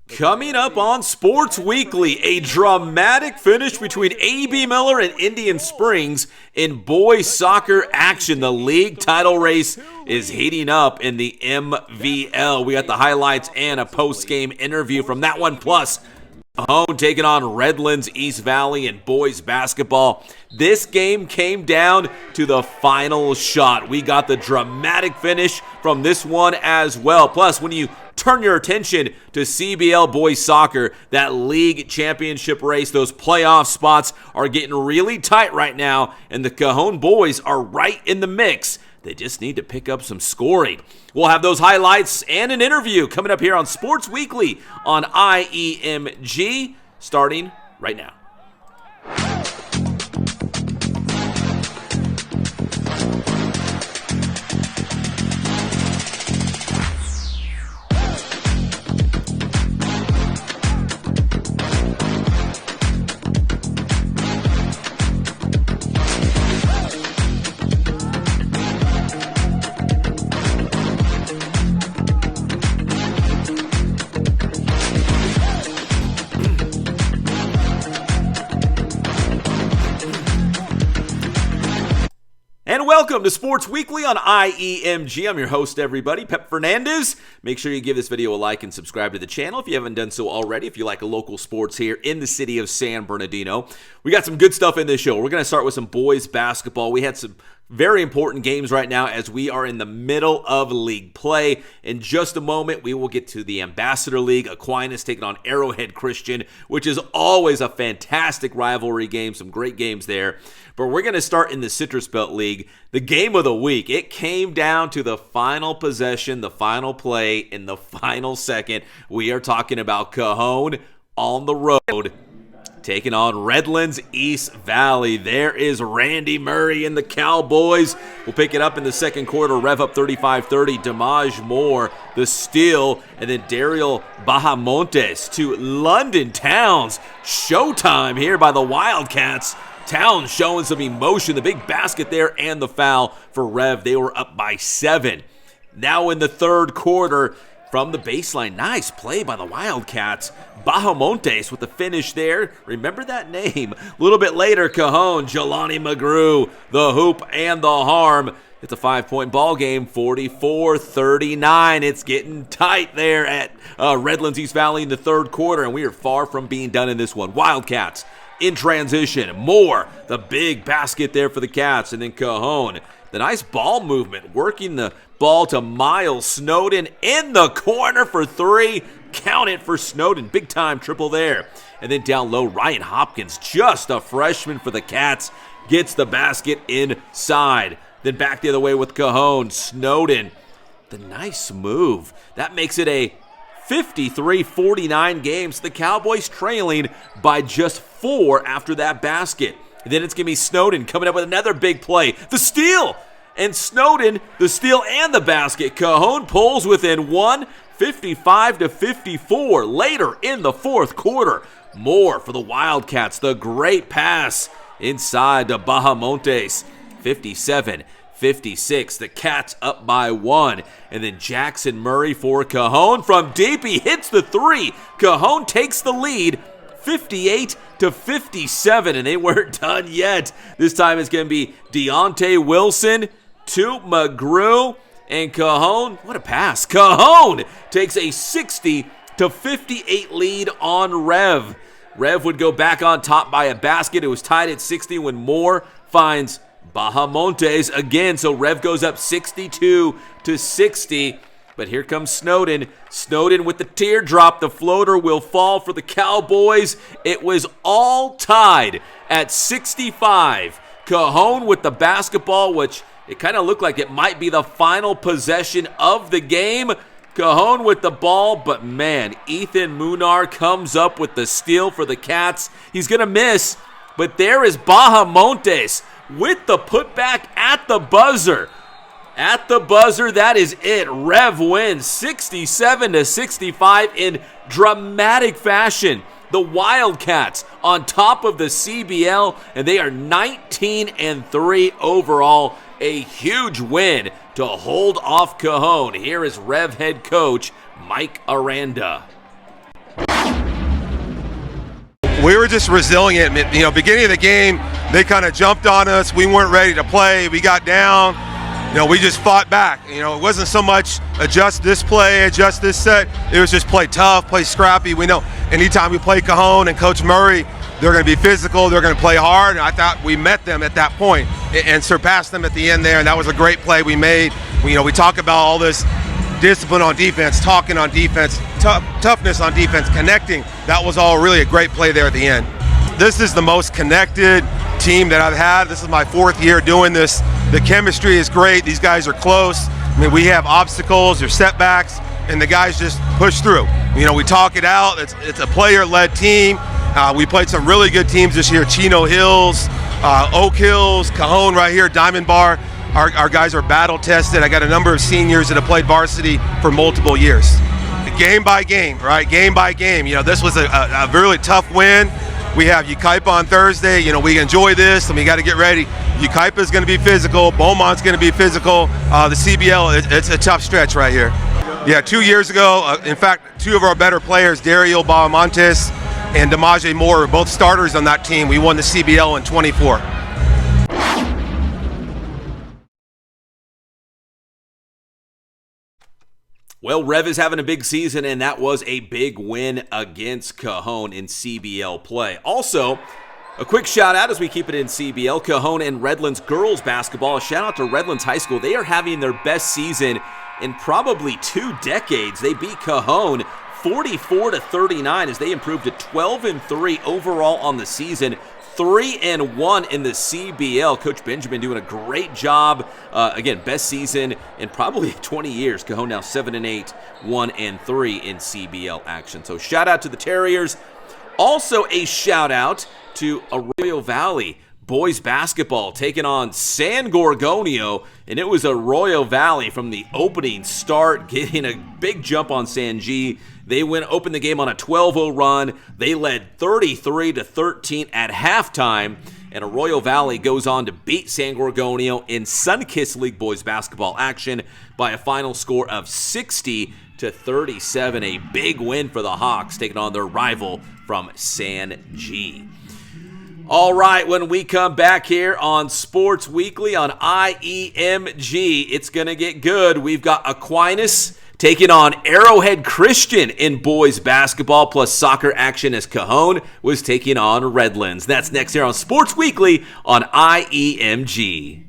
Coming up on Sports Weekly, a dramatic finish between A.B. Miller and Indian Springs in boys soccer action. The league title race is heating up in the MVL. We got the highlights and a post-game interview from that one, plus Cajon taking on Redlands East Valley in boys basketball. This game came down to the final shot. We got the dramatic finish from this one as well. Plus, when you turn your attention to CBL boys soccer, that league championship race, those playoff spots are getting really tight right now, and the Cajon boys are right in the mix. They just need to pick up some scoring. We'll have those highlights and an interview coming up here on Sports Weekly on IEMG, starting right now. And welcome to Sports Weekly on IEMG. I'm your host, everybody, Pep Fernandez. Make sure you give this video a like and subscribe to the channel if you haven't done so already, if you like local sports here in the city of San Bernardino. We got some good stuff in this show. We're going to start with some boys basketball. We had some very important games right now as we are in the middle of league play. In just a moment, we will get to the Ambassador League. Aquinas taking on Arrowhead Christian, which is always a fantastic rivalry game. Some great games there. But we're going to start in the Citrus Belt League. The game of the week, it came down to the final possession, the final play in the final second. We are talking about Cajon on the road, taking on Redlands East Valley. There is Randy Murray and the Cowboys. We'll pick it up in the second quarter. Rev up 35-30. Damaj Moore, the steal. And then Daryl Bahamontes to London Towns. Showtime here by the Wildcats. Towns showing some emotion. The big basket there and the foul for Rev. They were up by 7. Now in the third quarter, from the baseline, nice play by the Wildcats. Bahamontes with the finish there. Remember that name. A little bit later, Cajon, Jelani McGrew, the hoop and the harm. It's a 5-point ball game, 44-39. It's getting tight there at Redlands East Valley in the third quarter, and we are far from being done in this one. Wildcats in transition. Moore, the big basket there for the Cats, and then Cajon. The nice ball movement, working the ball to Miles Snowden in the corner for 3. Count it for Snowden. Big time triple there. And then down low, Ryan Hopkins, just a freshman for the Cats, gets the basket inside. Then back the other way with Cajon. Snowden, the nice move. That makes it a 53-49 games. The Cowboys trailing by just 4 after that basket. And then it's going to be Snowden coming up with another big play. The steal! And Snowden, the steal and the basket. Cajon pulls within 1, 55-54. Later in the fourth quarter, Moore for the Wildcats. The great pass inside to Bahamontes. 57-56. The Cats up by 1. And then Jackson Murray for Cajon from deep. He hits the 3. Cajon takes the lead. 58-57, and they weren't done yet. This time it's going to be Deontay Wilson to McGrew, and Cajon, what a pass. Cajon takes a 60-58 lead on Rev. Rev would go back on top by a basket. It was tied at 60 when Moore finds Bahamontes again, so Rev goes up 62-60. But here comes Snowden. Snowden with the teardrop. The floater will fall for the Cowboys. It was all tied at 65. Cajon with the basketball, which it kind of looked like it might be the final possession of the game. Cajon with the ball, but man, Ethan Munar comes up with the steal for the Cats. He's going to miss, but there is Bahamontes with the putback at the buzzer. At the buzzer, that is it. Rev wins 67-65 in dramatic fashion. The Wildcats on top of the CBL, and they are 19-3 overall. A huge win to hold off Cajon. Here is Rev head coach Mike Aranda. we were just resilient. Beginning of the game, they kind of jumped on us. We weren't ready to play. We got down. We just fought back. It wasn't so much adjust this play, adjust this set. It was just play tough, play scrappy. We know anytime we play Cajon and Coach Murray, they're going to be physical, they're going to play hard, and I thought we met them at that point and surpassed them at the end there, and that was a great play we made. We talk about all this discipline on defense, talking on defense, toughness on defense, connecting. That was all really a great play there at the end. This is the most connected team that I've had. This is my 4th year doing this. The chemistry is great. These guys are close. We have obstacles or setbacks, and the guys just push through. We talk it out. It's a player-led team. We played some really good teams this year. Chino Hills, Oak Hills, Cajon right here, Diamond Bar. Our guys are battle tested. I got a number of seniors that have played varsity for multiple years. Game by game, right? Game by game. This was a really tough win. We have Yucaipa on Thursday. We enjoy this, and we got to get ready. Yucaipa is going to be physical. Beaumont's going to be physical. The CBL, it's a tough stretch right here. Yeah, 2 years ago, in fact, 2 of our better players, Dario Bahamontes and Damaje Moore, were both starters on that team. We won the CBL in 24. Well, Rev is having a big season, and that was a big win against Cajon in CBL play. Also, a quick shout out as we keep it in CBL, Cajon and Redlands girls basketball. A shout out to Redlands High School. They are having their best season in probably 2 decades. They beat Cajon 44-39 as they improved to 12-3 overall on the season. 3-1 in the CBL. Coach Benjamin doing a great job. Again, best season in probably 20 years. Cajon now 7-8, 1-3 in CBL action. So shout out to the Terriers. Also a shout out to Arroyo Valley boys basketball taking on San Gorgonio, and it was Arroyo Valley from the opening start getting a big jump on San G. They opened the game on a 12-0 run. They led 33-13 at halftime, and Arroyo Valley goes on to beat San Gorgonio in Sunkist League boys basketball action by a final score of 60-37. A big win for the Hawks, taking on their rival from San G. All right, when we come back here on Sports Weekly on IEMG, it's going to get good. We've got Aquinas taking on Arrowhead Christian in boys basketball, plus soccer action as Cajon was taking on Redlands. That's next here on Sports Weekly on IEMG.